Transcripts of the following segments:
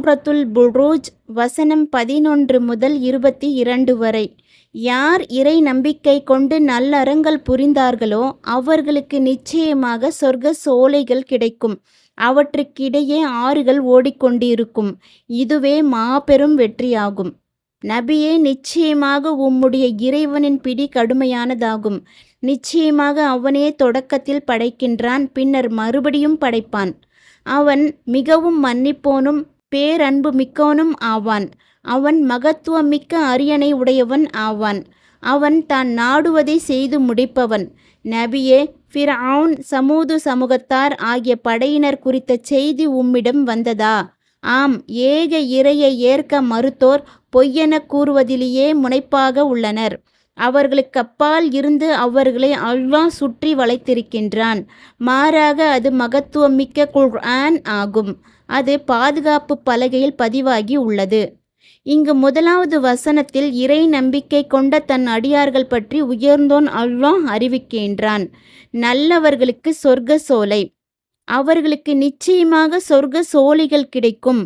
சூரத்துல் புரூஜ் வசனம் 11 முதல் 22 வரை. யார் இறை நம்பிக்கை கொண்டு நல்லறங்கள் புரிந்தார்களோ அவர்களுக்கு நிச்சயமாக சொர்க்க சோலைகள் கிடைக்கும். அவற்றுக்கிடையே ஆறுகள் ஓடிக்கொண்டிருக்கும். இதுவே மாபெரும் வெற்றியாகும். நபியே, நிச்சயமாக உம்முடைய இறைவனின் பிடி கடுமையானதாகும். நிச்சயமாக அவனே தொடக்கத்தில் படைக்கின்றான், பின்னர் மறுபடியும் படைப்பான். அவன் மிகவும் மன்னிப்போனும் பேரன்பு மிக்கவனும் ஆவான். அவன் மகத்துவமிக்க அரியணை உடையவன் ஆவான். அவன் தான் நாடுவதை செய்து முடிப்பவன். நபியே, ஃபிர்அவுன், சமூது சமூகத்தார் ஆகிய படையினர் குறித்த செய்தி உம்மிடம் வந்ததா? ஆம், ஏக இறையை ஏற்க மறுத்தோர் பொய்யென கூறுவதிலேயே முனைப்பாக உள்ளனர். அவர்களுக்கு அப்பால் இருந்து அவர்களை அல்லாஹ் சுற்றி வளைத்திருக்கின்றான். மாறாக அது மகத்துவமிக்க குர்ஆன் ஆகும். அது பாதுகாப்பு பலகையில் பதிவாகி உள்ளது. இங்கு முதலாவது வசனத்தில் இறை நம்பிக்கை கொண்ட தன் அடியார்கள் பற்றி உயர்ந்தோன் அல்லாஹ் அறிவிக்கின்றான். நல்லவர்களுக்கு சொர்க்க சோலை. அவர்களுக்கு நிச்சயமாக சொர்க்க சோலைகள் கிடைக்கும்.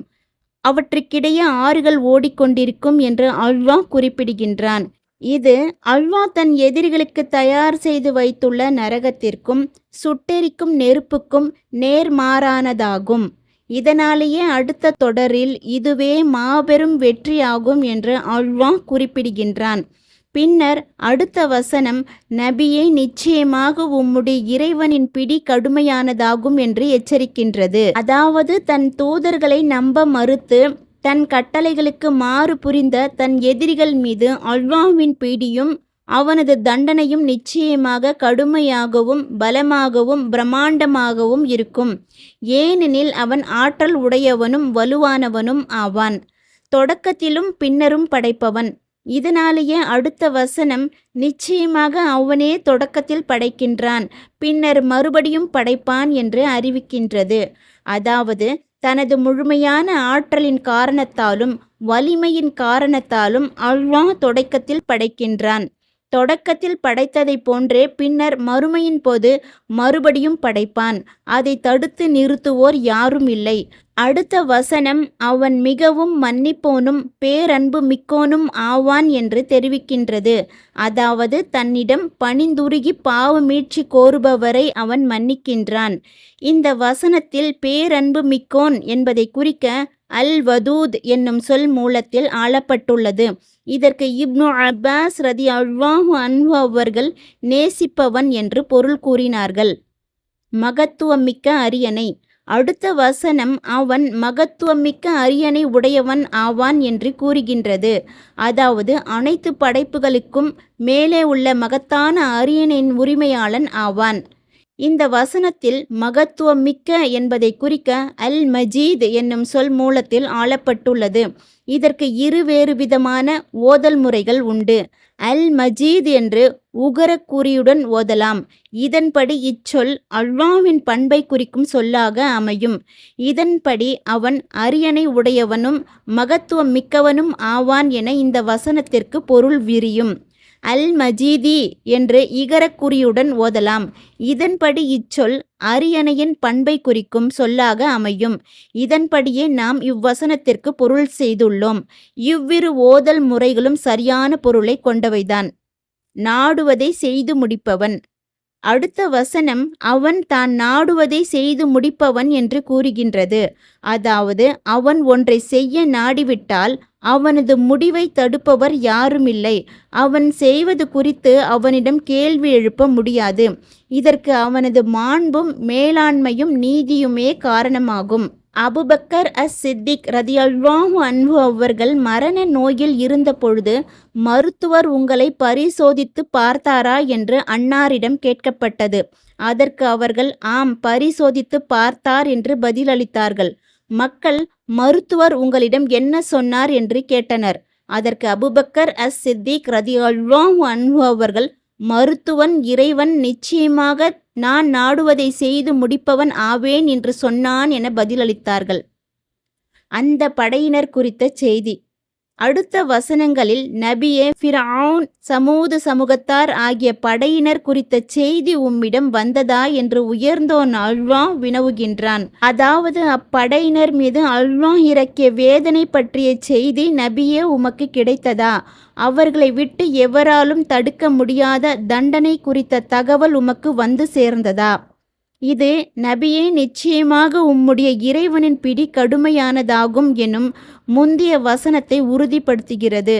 அவற்றுக்கிடையே ஆறுகள் ஓடிக்கொண்டிருக்கும் என்று அல்லாஹ் குறிப்பிடுகின்றான். இது அல்லாஹ் தன் எதிரிகளுக்கு தயார் செய்து வைத்துள்ள நரகத்திற்கும் சுட்டெரிக்கும் நெருப்புக்கும் நேர்மாறானதாகும். இதனாலேயே அடுத்த தொடரில் இதுவே மாபெரும் வெற்றியாகும் என்று அல்லாஹ் குறிப்பிடுகின்றான். பின்னர் அடுத்த வசனம், நபியே, நிச்சயமாக உம்முடைய இறைவனின் பிடி கடுமையானதாகும் என்று எச்சரிக்கின்றது. அதாவது தன் தூதர்களை நம்ப மறுத்து தன் கட்டளைகளுக்கு மாறு புரிந்த தன் எதிரிகள் மீது அல்லாஹ்வின் பிடியும் அவனது தண்டனையும் நிச்சயமாக கடுமையாகவும் பலமாகவும் பிரம்மாண்டமாகவும் இருக்கும். ஏனெனில் அவன் ஆற்றல் உடையவனும் வலுவானவனும் ஆவான். தொடக்கத்திலும் பின்னரும் படைப்பவன். இதனாலேயே அடுத்த வசனம், நிச்சயமாக அவனே தொடக்கத்தில் படைக்கின்றான், பின்னர் மறுபடியும் படைப்பான் என்று அறிவிக்கின்றது. அதாவது தனது முழுமையான ஆற்றலின் காரணத்தாலும் வலிமையின் காரணத்தாலும் அல்லாஹ் தொடக்கத்தில் படைக்கின்றான். தொடக்கத்தில் படைத்ததை போன்றே பின்னர் மறுமையின் போது மறுபடியும் படைப்பான். அதை தடுத்து நிறுத்துவோர் யாரும் இல்லை. அடுத்த வசனம், அவன் மிகவும் மன்னிப்போனும் பேரன்பு மிக்கோனும் ஆவான் என்று தெரிவிக்கின்றது. அதாவது தன்னிடம் பணிந்துருகி பாவ மீட்சி கோருபவரை அவன் மன்னிக்கின்றான். இந்த வசனத்தில் பேரன்பு மிக்கோன் என்பதை குறிக்க அல் வதூத் என்னும் சொல் மூலத்தில் ஆளப்பட்டுள்ளது. இதற்கு இப்னு அப்பாஸ் ரலியல்லாஹு அன்ஹு அவர்கள் நேசிப்பவன் என்று பொருள் கூறினார்கள். மகத்துவமிக்க அரியணை. அடுத்த வசனம், அவன் மகத்துவமிக்க அரியணை உடையவன் ஆவான் என்று கூறுகின்றது. அதாவது அனைத்து படைப்புகளுக்கும் மேலே உள்ள மகத்தான அரியணையின் உரிமையாளன் ஆவான். இந்த வசனத்தில் மகத்துவமிக்க என்பதை குறிக்க அல் மஜீத் என்னும் சொல் மூலத்தில் ஆளப்பட்டுள்ளது. இதற்கு வேறு விதமான ஓதல் முறைகள் உண்டு. அல் மஜீத் என்று உகரக் குறியுடன் ஓதலாம். இதன்படி இச்சொல் அல்லாஹ்வின் பண்பை குறிக்கும் சொல்லாக அமையும். இதன்படி அவன் அரியணை உடையவனும் மகத்துவம் மிக்கவனும் ஆவான் என இந்த வசனத்திற்கு பொருள் விரியும். அல் மஜீதி என்று இகரக்குறியுடன் ஓதலாம். இதன்படி இச்சொல் அரியணையின் பண்பை குறிக்கும் சொல்லாக அமையும். இதன்படியே நாம் இவ்வசனத்திற்கு பொருள் செய்துள்ளோம். இவ்விரு ஓதல் முறைகளும் சரியான பொருளை கொண்டவைதான். நாடுவதை செய்து முடிப்பவன். அடுத்த வசனம், அவன் தான் நாடுவதை செய்து முடிப்பவன் என்று கூறுகின்றது. அதாவது அவன் ஒன்றை செய்ய நாடிவிட்டால் அவனது முடிவை தடுப்பவர் யாருமில்லை. அவன் செய்வது குறித்து அவனிடம் கேள்வி எழுப்ப முடியாது. இதற்கு அவனது மாண்பும் மேலாண்மையும் நீதியுமே காரணமாகும். அபுபக்கர் சித்திக் ரலியல்லாஹு அன்ஹு அவர்கள் மரண நோயில் இருந்த பொழுது மருத்துவர் உங்களை பரிசோதித்து பார்த்தாரா என்று அன்னாரிடம் கேட்கப்பட்டது. அதற்கு அவர்கள் ஆம், பரிசோதித்து பார்த்தார் என்று பதிலளித்தார்கள். மக்கள், மருத்துவர் உங்களிடம் என்ன சொன்னார் என்று கேட்டனர். அதற்கு அபுபக்கர் சித்திக் ரலியல்லாஹு அன்ஹு அவர்கள், மருத்துவன் இறைவன் நிச்சயமாக நான் நாடுவதை செய்து முடிப்பவன் ஆவேன் என்று சொன்னான் என பதிலளித்தார்கள். அந்த படையினர் குறித்த செய்தி. அடுத்த வசனங்களில் நபியே, ஃபிர்அவுன் சமூது சமூகத்தார் ஆகிய படையினர் குறித்த செய்தி உம்மிடம் வந்ததா என்று உயர்ந்தோன் அல்லாஹ் வினவுகின்றான். அதாவது அப்படையினர் மீது அல்லாஹ் இறக்கிய வேதனை பற்றிய செய்தி நபியே உமக்கு கிடைத்ததா? அவர்களை விட்டு எவராலும் தடுக்க முடியாத தண்டனை குறித்த தகவல் உமக்கு வந்து சேர்ந்ததா? இது நபியே, நிச்சயமாக உம்முடைய இறைவனின் பிடி கடுமையானதாகும் எனும் முந்திய வசனத்தை உறுதிப்படுத்துகிறது.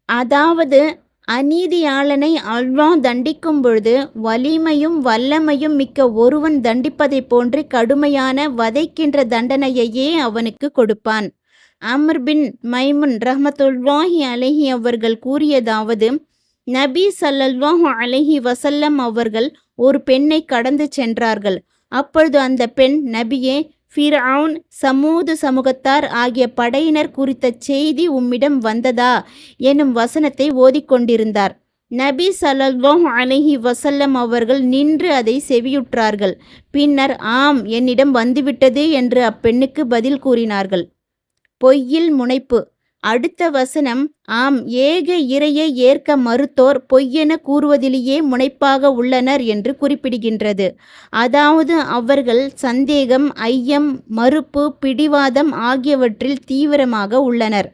அதாவது அநீதியாளனை அல்லாஹ் தண்டிக்கும் பொழுது வலிமையும் வல்லமையும் மிக்க ஒருவன் தண்டிப்பதைப் போன்று கடுமையான வதைக்கின்ற தண்டனையையே அவனுக்கு கொடுப்பான். அம்ர் பின் மைமுன் ரஹ்மத்துல்லாஹி அலைஹி அவர்கள் கூறியதாவது, நபி ஸல்லல்லாஹு அலைஹி வஸல்லம் அவர்கள் ஒரு பெண்ணை கடந்து சென்றார்கள். அப்பொழுது அந்த பெண், நபியே, ஃபிர்அவுன் சமூது சமூகத்தார் ஆகிய படையினர் குறித்த செய்தி உம்மிடம் வந்ததா எனும் வசனத்தை ஓதிக்கொண்டிருந்தார். நபி ஸல்லல்லாஹு அலைஹி வஸல்லம் அவர்கள் நின்று அதை செவியுற்றார்கள். பின்னர், ஆம், என்னிடம் வந்துவிட்டது என்று அப்பெண்ணுக்கு பதில் கூறினார்கள். பொய்யில் முனைப்பு. அடுத்த வசனம், ஆம், ஏக இறையை ஏற்க மறுத்தோர் பொய்யென கூறுவதிலேயே முனைப்பாக உள்ளனர் என்று குறிப்பிடுகின்றது. அதாவது அவர்கள் சந்தேகம், ஐயம், மறுப்பு, பிடிவாதம் ஆகியவற்றில் தீவிரமாக உள்ளனர்.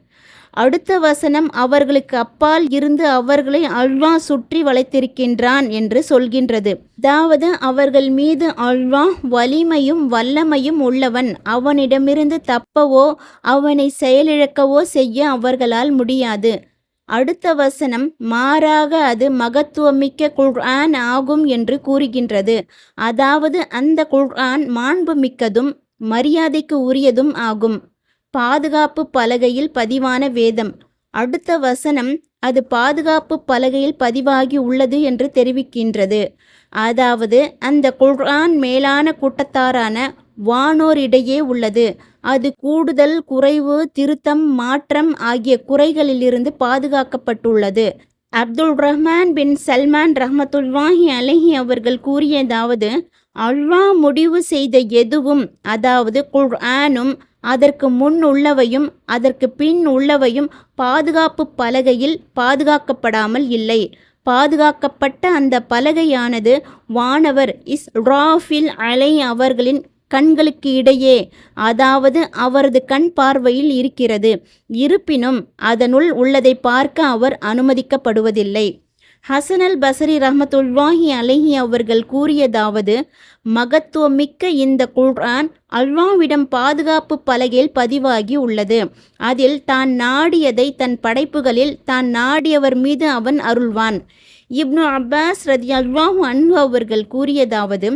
அடுத்த வசனம் அவர்களுக்கு அப்பால் இருந்து அவர்களை அல்லாஹ் சுற்றி வளைத்திருக்கின்றான் என்று சொல்கின்றது. அதாவது அவர்கள் மீது அல்லாஹ் வலிமையும் வல்லமையும் உள்ளவன். அவனிடமிருந்து தப்பவோ அவனை செயலிழக்கவோ செய்ய அவர்களால் முடியாது. அடுத்த வசனம் மாறாக அது மகத்துவமிக்க குர்ஆன் ஆகும் என்று கூறுகின்றது. அதாவது அந்த குர்ஆன் மாண்புமிக்கதும் மரியாதைக்கு உரியதும் ஆகும். பாதுகாப்பு பலகையில் பதிவான வேதம். அடுத்த வசனம் அது பாதுகாப்பு பலகையில் பதிவாகி உள்ளது என்று தெரிவிக்கின்றது. அதாவது அந்த குர்ஆன் மேலான கூட்டத்தாரான வானோரிடையே உள்ளது. அது கூடுதல், குறைவு, திருத்தம், மாற்றம் ஆகிய குறைகளிலிருந்து பாதுகாக்கப்பட்டுள்ளது. அப்துல் ரஹ்மான் பின் சல்மான் ரஹ்மத்துல்லாஹி அலைஹி அவர்கள் கூறியதாவது, அல்லாஹ் முடிவு செய்த எதுவும், அதாவது குர்ஆனும் அதற்கு முன் உள்ளவையும் அதற்கு பின் உள்ளவையும் பாதுகாப்பு பலகையில் பாதுகாக்கப்படாமல் இல்லை. பாதுகாக்கப்பட்ட அந்த பலகையானது வானவர் இஸ்ராஃபில் அலை அவர்களின் கண்களுக்கு இடையே, அதாவது அவரது கண் பார்வையில் இருக்கிறது. இருப்பினும் அதனுள் உள்ளதை பார்க்க அவர் அனுமதிக்கப்படுவதில்லை. ஹசன் அல் பஸ்ரி ரஹ்மத்துல்லாஹி அலைஹி அவர்கள் கூறியதாவது, மகத்துவமிக்க இந்த குர்ஆன் அல்லாஹ்விடம் பாதுகாப்பு பலகையில் பதிவாகி உள்ளது. அதில் தான் நாடியதை தன் படைப்புகளில் தான் நாடியவர் மீது அவன் அருள்வான். இப்னு அப்பாஸ் ரதியல்லாஹு அன்ஹு அவர்கள் கூறியதாவது,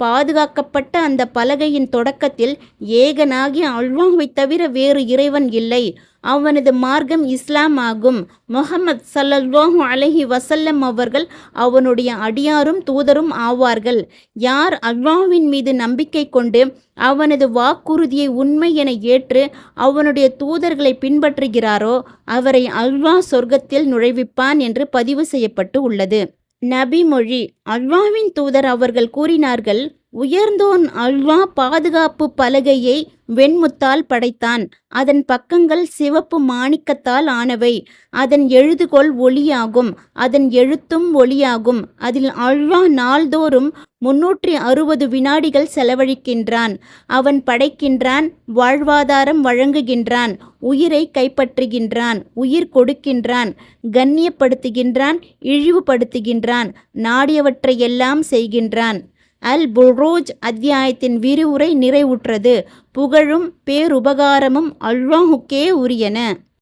பாதுகாக்கப்பட்ட அந்த பலகையின் தொடக்கத்தில் ஏகனாகிய அல்லாஹ்வை தவிர வேறு இறைவன் இல்லை. அவனது மார்க்கம் இஸ்லாம் ஆகும். முஹம்மது ஸல்லல்லாஹு அலைஹி வஸல்லம் அவர்கள் அவனுடைய அடியாரும் தூதரும் ஆவார்கள். யார் அல்லாஹ்வின் மீது நம்பிக்கை கொண்டு அவனது வாக்குறுதியை உண்மை என ஏற்று அவனுடைய தூதர்களை பின்பற்றுகிறாரோ அவரை அல்லாஹ் சொர்க்கத்தில் நுழைவிப்பான் என்று பதிவு செய்யப்பட்டு உள்ளது. நபி மொழி. அல்லாஹ்வின் தூதர் அவர்கள் கூறினார்கள், உயர்ந்தோன் அல்லாஹ் பாதுகாப்பு பலகையை வெண்முத்தால் படைத்தான். அதன் பக்கங்கள் சிவப்பு மாணிக்கத்தால் ஆனவை. அதன் எழுதுகோல் ஒளியாகும். அதன் எழுத்தும் ஒளியாகும். அதில் அல்லாஹ் நாள்தோறும் 360 வினாடிகள் செலவழிக்கின்றான். அவன் படைக்கின்றான், வாழ்வாதாரம் வழங்குகின்றான், உயிரை கைப்பற்றுகின்றான், உயிர் கொடுக்கின்றான், கண்ணியப்படுத்துகின்றான், இழிவுபடுத்துகின்றான், நாடியவற்றையெல்லாம் செய்கின்றான். அல் புர்ரூஜ் அத்தியாயத்தின் விரிவுரை நிறைவுற்றது. புகழும் பேருபகாரமும் அல்லாஹுக்கே உரியன.